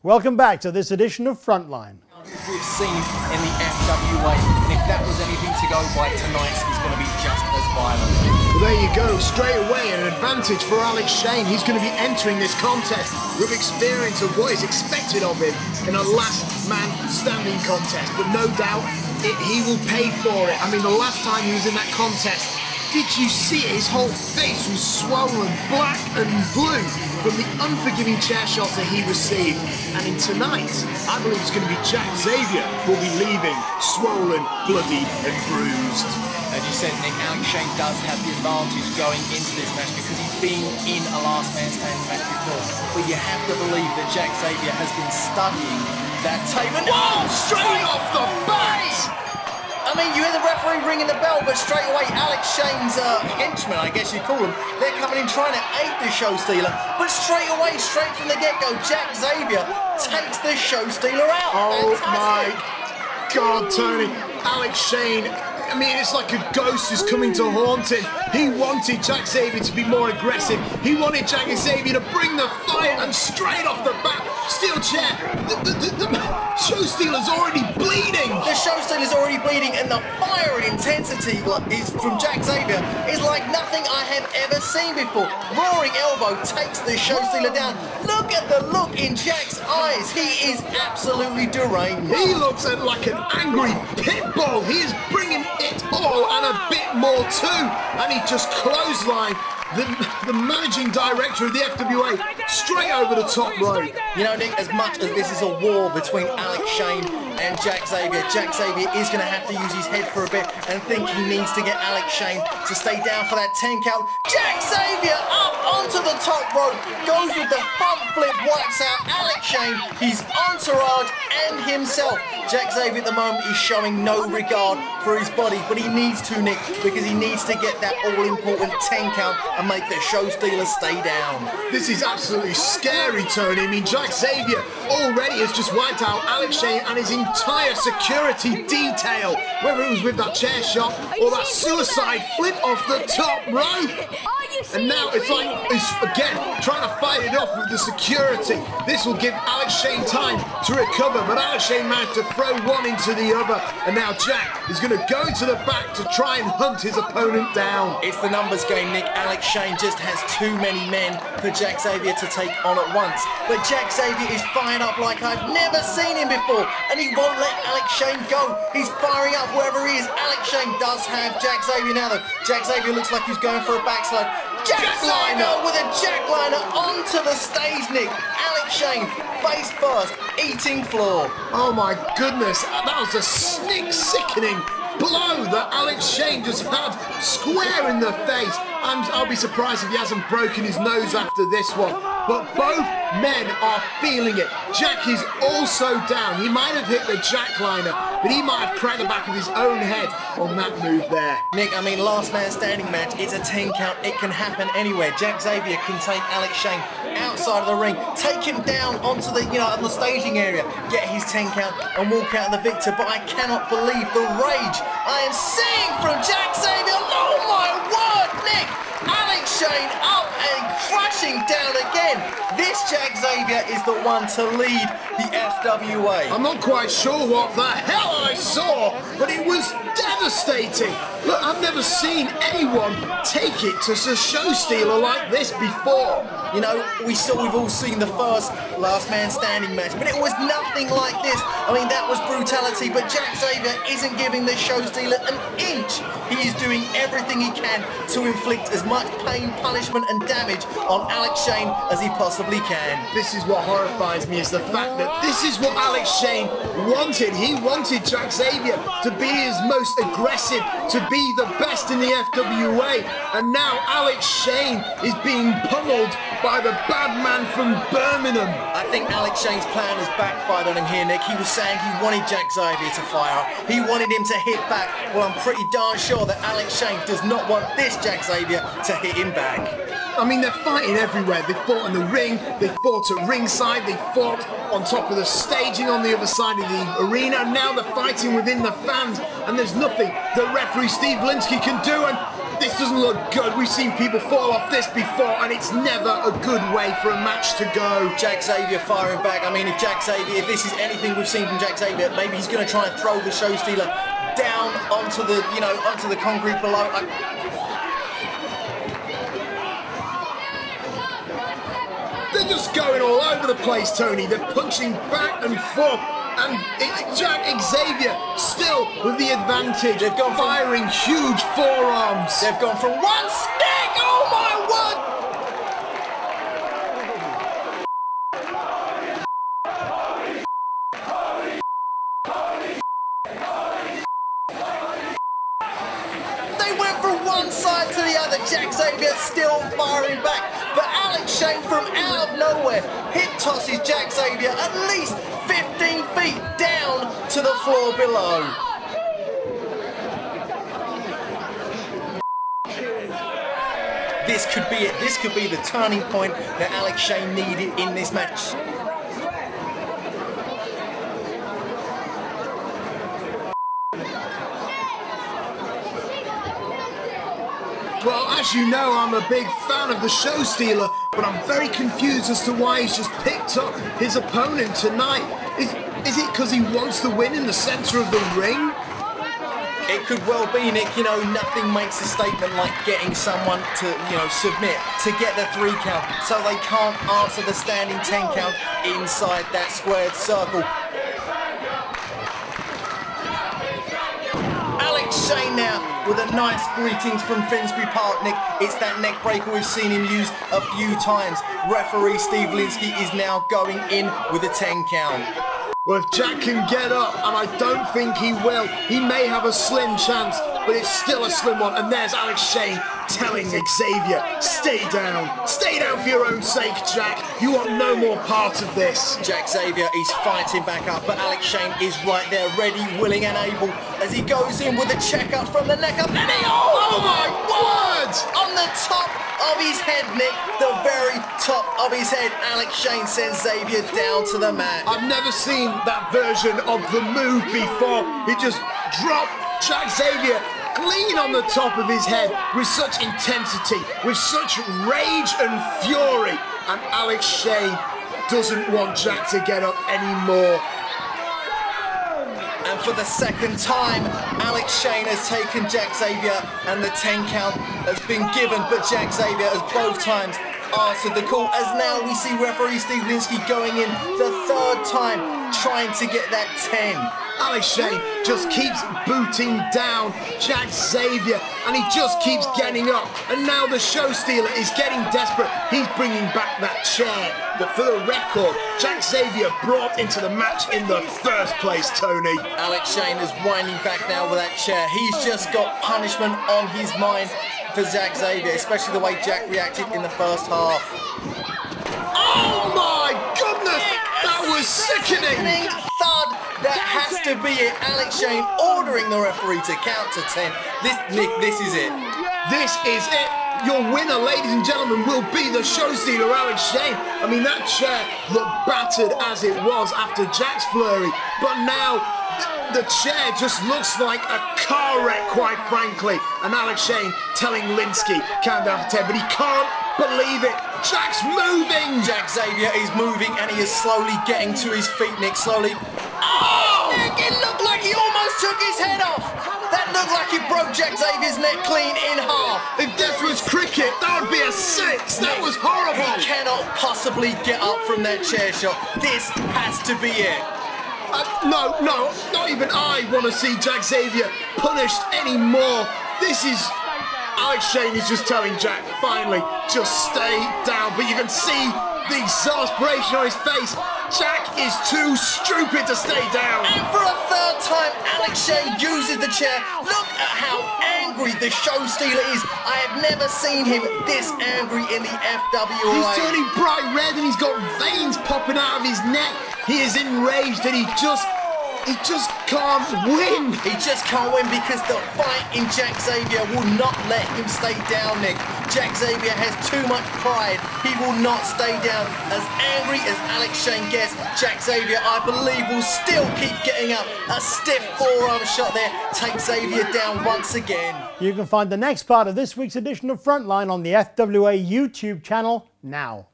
Welcome back to this edition of Frontline. We've seen in the FWA, and if that was anything to go by, tonight is going to be just as violent. Well, there you go, straight away an advantage for Alex Shane. He's going to be entering this contest with experience of what is expected of him in a last man standing contest, but no doubt he will pay for it. I mean, the last time he was in that contest, did you see it? His whole face was swollen black and blue from the unforgiving chair shots that he received. And in tonight, I believe it's going to be Jack Xavier who will be leaving swollen, bloody and bruised. As you said, Nick, Alex Shane does have the advantage going into this match because he's been in a last man standing match before. But you have to believe that Jack Xavier has been studying that tape. And whoa, straight off the bat! I mean, you hear the referee ringing the bell, but straight away, Alex Shane's henchmen, I guess you call them, they're coming in trying to aid the show stealer. But straight away, straight from the get-go, Jack Xavier takes the show stealer out. Oh Fantastic. my God, Tony. Alex Shane, I mean, it's like a ghost is coming to haunt him. He wanted Jack Xavier to be more aggressive. He wanted Jack Xavier to bring the fire, and straight off the bat, steel chair. The show stealer's already bleeding. The show stealer's already bleeding, and the fire and intensity is from Jack Xavier is like nothing I have ever seen before. Roaring elbow takes the show stealer down. Look at the look in Jack's eyes. He is absolutely deranged. He looks like an angry pit bull. He is bringing it all and a bit more too. And he just clotheslined the managing director of the FWA straight over the top rope. You know, Nick, as much as this is a war between Alex Shane and Jack Xavier is going to have to use his head for a bit and think he needs to get Alex Shane to stay down for that 10 count. Jack Xavier up onto the top rope, goes with the front flip, wipes out Alex Shane, his entourage and himself. Jack Xavier at the moment is showing no regard for his body, but he needs to, Nick, because he needs to get that all-important 10 count and make the show stealer stay down. This is absolutely scary, Tony. I mean, Jack Xavier already has just wiped out Alex Shane and his entire security detail, whether it was with that chair shot or that suicide flip off the top rope. And now it's like, again, trying to fight it off with the security. This will give Alex Shane time to recover, but Alex Shane managed to throw one into the other, and now Jack is going to go into the back to try and hunt his opponent down. It's the numbers game, Nick. Alex Shane just has too many men for Jack Xavier to take on at once. But Jack Xavier is firing up like I've never seen him before, and he won't let Alex Shane go. He's firing up wherever he is. Alex Shane does have Jack Xavier now, though. Jack Xavier looks like he's going for a backslide. Jackliner with a jackliner onto the stage, Nick. Alex Shane, face first, eating floor. Oh my goodness, that was a sickening blow that Alex Shane just had square in the face. I'll be surprised if he hasn't broken his nose after this one. But both men are feeling it. Jack is also down. He might have hit the jackliner, but he might have cracked the back of his own head on that move there. Nick, I mean, last man standing match, it's a 10 count. It can happen anywhere. Jack Xavier can take Alex Shane outside of the ring, take him down onto the, on the staging area, get his 10 count and walk out the victor. But I cannot believe the rage I am seeing from Jack Xavier. Oh my word, Nick! Alex Shane up and crashing down again. This Jack Xavier is the one to lead the FWA. I'm not quite sure what the hell I saw, but it was devastating. Look, I've never seen anyone take it to a show stealer like this before. You know, we've all seen the first last man standing match, but it was nothing like this. I mean, that was brutality, but Jack Xavier isn't giving the show stealer an inch. He is doing everything he can to inflict as much pain, punishment and damage on Alex Shane as he possibly can. This is what horrifies me, is the fact that this is what Alex Shane wanted. He wanted Jack Xavier to be his most aggressive, to be the best in the FWA, and now Alex Shane is being pummeled by the bad man from Birmingham. I think Alex Shane's plan has backfired on him here, Nick. He was saying he wanted Jack Xavier to fire up. He wanted him to hit back. Well, I'm pretty darn sure that Alex Shane does not want this Jack Xavier to hit him back. I mean, they're fighting everywhere. They fought in the ring, they fought at ringside, they fought on top of the staging on the other side of the arena. Now they're fighting within the fans, and there's nothing that referee Steve Linsky can do. And This doesn't look good. We've seen people fall off this before, and it's never a good way for a match to go. Jack Xavier firing back. I mean, if this is anything we've seen from Jack Xavier, maybe he's going to try and throw the show stealer down onto the, onto the concrete below. They're just going all over the place, Tony. They're punching back and forth. And it's Jack Xavier still with the advantage. They've gone firing huge forearms. They've gone from one stick. Oh my word! They went from one side to the other. Jack Xavier still firing back. But Alex Shane from out of nowhere hip tosses Jack Xavier at least 15 feet down to the floor below. This could be it. This could be the turning point that Alex Shane needed in this match. Well, as you know, I'm a big fan of the show stealer, but I'm very confused as to why he's just picked up his opponent tonight. Is it because he wants to win in the center of the ring? It could well be, Nick. Nothing makes a statement like getting someone to, submit to get the 3 count, so they can't answer the standing 10 count inside that squared circle. Alex Shane now with a nice greetings from Finsbury Park, Nick. It's that neck breaker we've seen him use a few times. Referee Steve Linsky is now going in with a 10 count. Well, if Jack can get up, and I don't think he will, he may have a slim chance, but it's still a slim one. And there's Alex Shane telling Xavier, stay down for your own sake, Jack. You want no more part of this. Jack Xavier is fighting back up, but Alex Shane is right there, ready, willing and able, as he goes in with a checkup from the neck up, and oh my word! On the top of his head, Nick, the very top of his head, Alex Shane sends Xavier down to the mat. I've never seen that version of the move before. He just dropped Jack Xavier clean on the top of his head with such intensity, with such rage and fury. And Alex Shane doesn't want Jack to get up anymore. And for the second time, Alex Shane has taken Jack Xavier, and the 10 count has been given, but Jack Xavier has both times answered the call, as now we see referee Steve Linsky going in the 3rd time, trying to get that 10. Alex Shane just keeps booting down Jack Xavier, and he just keeps getting up. And now the show stealer is getting desperate. He's bringing back that chair that, for the record, Jack Xavier brought into the match in the first place, Tony. Alex Shane is winding back now with that chair. He's just got punishment on his mind for Jack Xavier, especially the way Jack reacted in the first half. Oh my goodness! That was sickening! Thud! That has to be it. Alex Shane ordering the referee to count to 10. Nick, this is it. This is it. Your winner, ladies and gentlemen, will be the show stealer, Alex Shane. I mean, that chair looked battered as it was after Jack's flurry, but now the chair just looks like a car wreck, quite frankly. And Alex Shane telling Linsky, count down to 10, but he can't believe it. Jack's moving! Jack Xavier is moving, and he is slowly getting to his feet, Nick, slowly. Oh! Nick, it looked like he almost took his head off. That looked like he broke Jack Xavier's neck clean in half. If this was cricket, that would be a 6. That was horrible. He cannot possibly get up from that chair shot. This has to be it. No, not even I want to see Jack Xavier punished anymore. This is... Alex Shane is just telling Jack, finally, just stay down. But you can see the exasperation on his face. Jack is too stupid to stay down. And for a 3rd time, Alex Shane uses the chair. Look at how angry the show stealer is. I have never seen him this angry in the FWA. He's turning bright red and he's got veins popping out of his neck. He is enraged and he just can't win. He just can't win because the fight in Jack Xavier will not let him stay down, Nick. Jack Xavier has too much pride. He will not stay down. As angry as Alex Shane gets, Jack Xavier, I believe, will still keep getting up. A stiff forearm shot there takes Xavier down once again. You can find the next part of this week's edition of Frontline on the FWA YouTube channel now.